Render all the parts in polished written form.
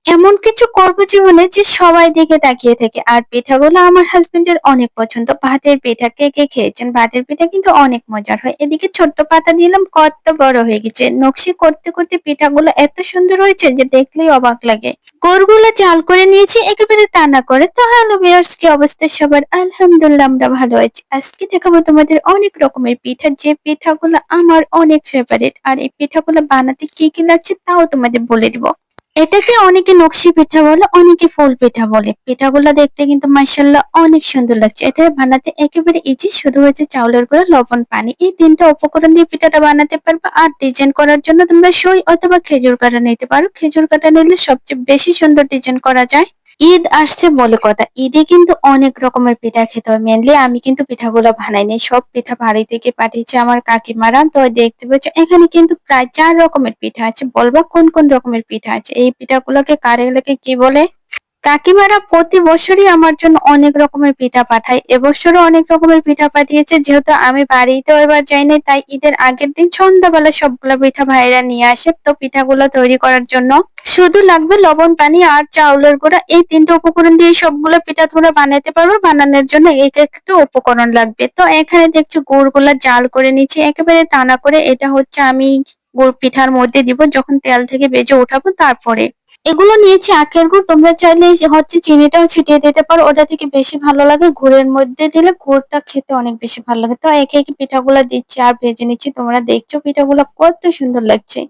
এমন কিছু করব জীবনে যে সবাই দিকে তাকিয়ে থাকে। আর পিঠাগুলো আমার হাসবেন্ডের অনেক পছন্দ। ভাতের পিঠা কে, কে খেয়েছেন? ভাতের পিঠা কিন্তু অনেক মজার হয়। এদিকে ছোট্ট পাতা দিলাম কত বড় হয়ে গেছে। নকশি করতে, করতে পিঠাগুলো এত সুন্দর হয়েছে যে দেখলেই অবাক লাগে। গুড়গুলো জাল করে নিয়েছি একেবারে টানা করে। তো হ্যালো ভিউয়ার্স, কি অবস্থা সবার? আলহামদুলিল্লাহ আমরা ভালো আছি। আজকে দেখাবো তোমাদের অনেক রকমের পিঠা, যে পিঠাগুলো আমার অনেক ফেভারিট। আর এই পিঠাগুলো বানাতে কি, কি লাগছে তাও তোমাদের বলে দিব। এটাকে অনেকে নকশি পিঠা বলে, অনেকে ফুল পিঠা বলে। পিঠাগুলো দেখতে কিন্তু মাশাআল্লাহ অনেক সুন্দর লাগছে। এটা বানাতে একেবারে ইজি, শুধু হচ্ছে চাউলের গুঁড়া, লবণ, পানি, এই তিনটা উপকরণ দিয়ে পিঠাটা বানাতে পারবে। আর ডিজাইন করার জন্য তোমরা সই অথবা খেজুর কাটা নিতে পারো। খেজুর কাটা নিলে সবচেয়ে বেশি সুন্দর ডিজাইন করা যায়। ঈদ আসছে বলে কথা, ঈদে কিন্তু অনেক রকমের পিঠা খেতে হয়। মেনলি আমি কিন্তু পিঠাগুলো বানাইনি, সব পিঠা বাড়ি থেকে পাঠিয়েছে আমার কাকিমারা। তো দেখতে পাচ্ছ এখানে কিন্তু প্রায় 4 রকমের পিঠা আছে। বলবা কোন কোন রকমের পিঠা আছে? এই পিঠাগুলোকে কারে এলাকে কি বলে? কাকিমারা প্রতি বছরই আমার জন্য অনেক রকমের পিঠা পাঠায়। এবছরও অনেক রকমের পিঠা পাঠিয়েছে। যেহেতু আমি বাড়িতেও এবার যাই নাই, তাই ঈদের আগের দিন সন্ধ্যাবেলা সবগুলা পিঠা ভাইরা নিয়ে আসে। তো পিঠাগুলো তৈরি করার জন্য শুধু লাগবে লবণ, পানি আর চাউলের গুঁড়া। এই তিনটা উপকরণ দিয়ে সবগুলো পিঠা তোমরা বানাতে পারবে। বানানোর জন্য এক একটা উপকরণ লাগবে। তো এখানে দেখছো গুড়গুলা জাল করে নিচ্ছি একেবারে টানা করে। এটা হচ্ছে আমি গুড় পিঠার মধ্যে দিব যখন তেল থেকে ভেজে উঠাবো তারপরে। এগুলো নিয়েছি আখের গুড়, তোমরা চাইলে হচ্ছে চিনিটাও ছিটিয়ে দিতে পারো, ওটা থেকে বেশি ভালো লাগে। গুড়ের মধ্যে দিলে গুড়টা খেতে অনেক বেশি ভালো লাগে। তো একে একে পিঠাগুলো দিচ্ছি আর ভেজে নিচ্ছি। তোমরা দেখছো পিঠাগুলো কত সুন্দর লাগছে।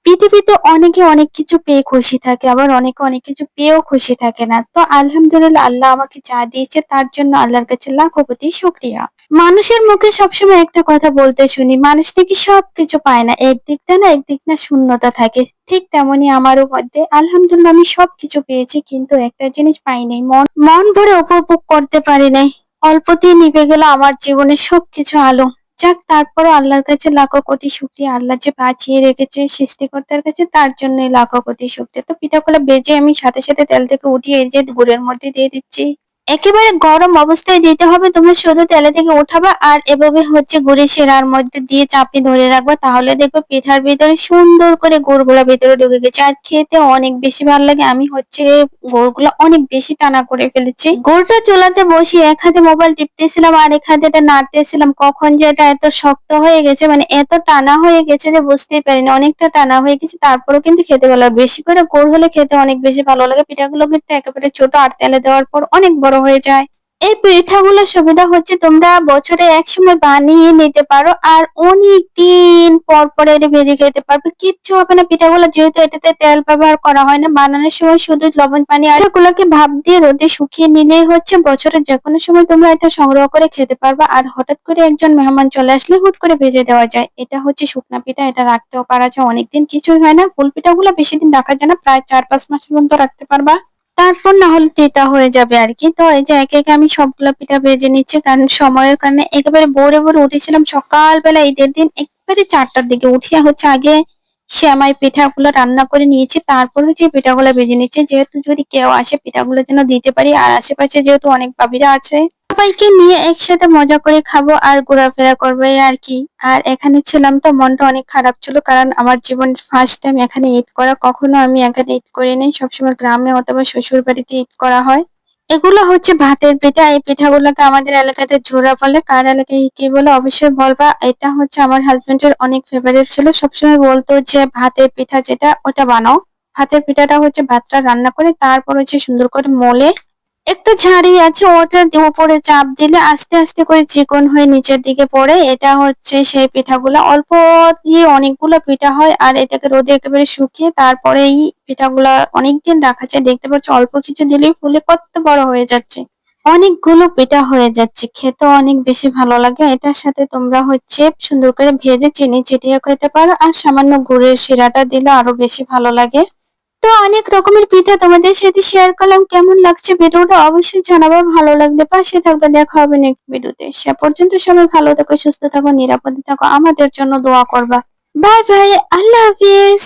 পৃথিবীতে অনেকে অনেক কিছু পেয়ে খুশি থাকে, আবার অনেকে অনেক কিছু পেয়েও খুশি থাকে না। তো আলহামদুলিল্লাহ, আল্লাহ আমাকে যা দিয়েছে তার জন্য আল্লাহর কাছে লাখো কোটি শুকরিয়া। মানুষের মুখে সবসময় একটা কথা বলতে শুনি, মানুষ নাকি সবকিছু পায় না, একদিকটা না একদিক না শূন্যতা থাকে। ঠিক তেমনি আমারও মধ্যে আলহামদুলিল্লাহ আমি সবকিছু পেয়েছি, কিন্তু একটা জিনিস পাই নাই, মন মন ভরে উপভোগ করতে পারি নাই। অল্পতেই নিভে গেল আমার জীবনের সবকিছু আলো। যাক, তারপরও আল্লাহর কাছে লাখো কোটি শুকরিয়া। আল্লাহ যে বাঁচিয়ে রেখেছে, সৃষ্টিকর্তার কাছে তার জন্যই লাখো কোটি শুকরিয়া। তো পিঠাগুলো বেজে আমি সাথে সাথে তেল থেকে উঠিয়ে এই যে গুড়ের মধ্যে দিয়ে দিচ্ছি। একেবারে গরম অবস্থায় দিতে হবে। তোমরা শুধু তেলে থেকে উঠাবা আর এভাবে হচ্ছে গুড়ের শিরার মধ্যে দিয়ে চাপে ধরে রাখবা, তাহলে দেখবে পিঠার ভিতরে সুন্দর করে গুড়গুলা ভিতরে ঢুকে গেছে। আর খেতে অনেক বেশি ভালো লাগে। আমি হচ্ছে গুড়গুলা অনেক বেশি টানা করে ফেলেছি। গুড়টা চুলাতে বসিয়ে এক হাতে মোবাইল টিপতেছিলাম আর এক হাতে এটা নাড়তেছিলাম। কখন যে এটা এত শক্ত হয়ে গেছে, মানে এত টানা হয়ে গেছে যে বুঝতেই পারিনি, অনেকটা টানা হয়ে গেছে। তারপরেও কিন্তু খেতে ভালো লাগে। বেশি করে গুড় হলে খেতে অনেক বেশি ভালো লাগে। পিঠাগুলো কিন্তু একেবারে ছোট আর তেলে দেওয়ার পর অনেক বড় হয়ে যায়। এই পিঠাগুলোর সুবিধা হচ্ছে তোমরা বছরে এক সময় বানিয়ে নিতে পারো আর অনেক দিন পর পর এটা ভেজে খেতে পারবে, কিচ্ছু হবে না। পিঠাগুলো যেহেতু এটাতে তেল ব্যবহার করা হয় না, বানানোর সময় শুধু লবণ, পানি আর এগুলোকে ভাপ দিয়ে রোদে শুকিয়ে নিলেই হচ্ছে। বছরের যে কোনো সময় তোমরা এটা সংগ্রহ করে খেতে পারবে। আর হঠাৎ করে একজন মেহমান চলে আসলে হুট করে ভেজে দেওয়া যায়। এটা হচ্ছে শুকনা পিঠা, এটা রাখতেও পারা যায় অনেকদিন, কিছুই হয় না। ফুল পিঠাগুলো বেশি দিন রাখা যায় না, প্রায় 4-5 মাস পর্যন্ত রাখতে পারবা। তারপর না হলে তেতা হয়ে যাবে আর কি। তো এই যে একে একে আমি সবগুলো পিঠা ভেজে নিচ্ছি, কারণ সময়ের কারণে। একেবারে ভোরে ভোরে উঠেছিলাম সকালবেলা ঈদের দিন, একেবারে 4টার দিকে উঠিয়া হচ্ছে আগে সেমাই পিঠাগুলো রান্না করে নিয়েছি, তারপর হচ্ছে পিঠাগুলো ভেজে নিচ্ছি। যেহেতু যদি কেউ আসে পিঠাগুলো যেন দিতে পারি। আর আশেপাশে যেহেতু অনেক ভাবিরা আছে, সবাইকে নিয়ে একসাথে মজা করে খাবো আর ঘোরাফেরা করবো এই আর কি। আর এখানে ছিলাম তো মনটা অনেক খারাপ ছিল, কারণ আমার জীবনের ফার্স্ট টাইম এখানে ঈদ করা। কখনো আমি এখানে ঈদ করি নাই, সবসময় গ্রামে অথবা শ্বশুর বাড়িতে ঈদ করা হয়। এগুলো হচ্ছে ভাতের পিঠা। এই পিঠাগুলোকে আমাদের এলাকাতে ঝুরা বলে, কার এলাকায় কি বলে অবশ্যই বলবা। এটা হচ্ছে আমার হাজবেন্ডের অনেক ফেভারিট ছিল, সবসময় বলতো যে ভাতের পিঠা যেটা ওটা বানাও। ভাতের পিঠাটা হচ্ছে ভাতটা রান্না করে তারপর হচ্ছে সুন্দর করে মলে একটা ঝাড়ি আছে, ওটার উপরে চাপ দিলে আস্তে আস্তে করে চিকন হয়ে নিচের দিকে পড়ে। এটা হচ্ছে সেই পিঠাগুলা। অল্প দিয়ে অনেকগুলো পিঠা হয় আর এটাকে রোদে একেবারে শুকিয়ে তারপরে এই পিঠাগুলা অনেকদিন রাখা যায়। দেখতে পাচ্ছ অল্প কিছু দিলেই ফুলে কত বড় হয়ে যাচ্ছে, অনেকগুলো পিঠা হয়ে যাচ্ছে। খেতে অনেক বেশি ভালো লাগে। এটার সাথে তোমরা হচ্ছে সুন্দর করে ভেজে চিনি ছিটিয়ে খেতে পারো, আর সামান্য গুড়ের শিরাটা দিলে আরো বেশি ভালো লাগে। তো অনেক রকমের পিঠা তোমাদের সাথে শেয়ার করলাম। কেমন লাগছে ভিডিওটা অবশ্যই জানাবো। ভালো লাগলে পাশে থাকবে। দেখা হবে নেক্সট ভিডিওতে। সে পর্যন্ত সবাই ভালো থাকো, সুস্থ থাকো, নিরাপদে থাকো, আমাদের জন্য দোয়া করবা। বাই বাই, আল্লাহ হাফিজ।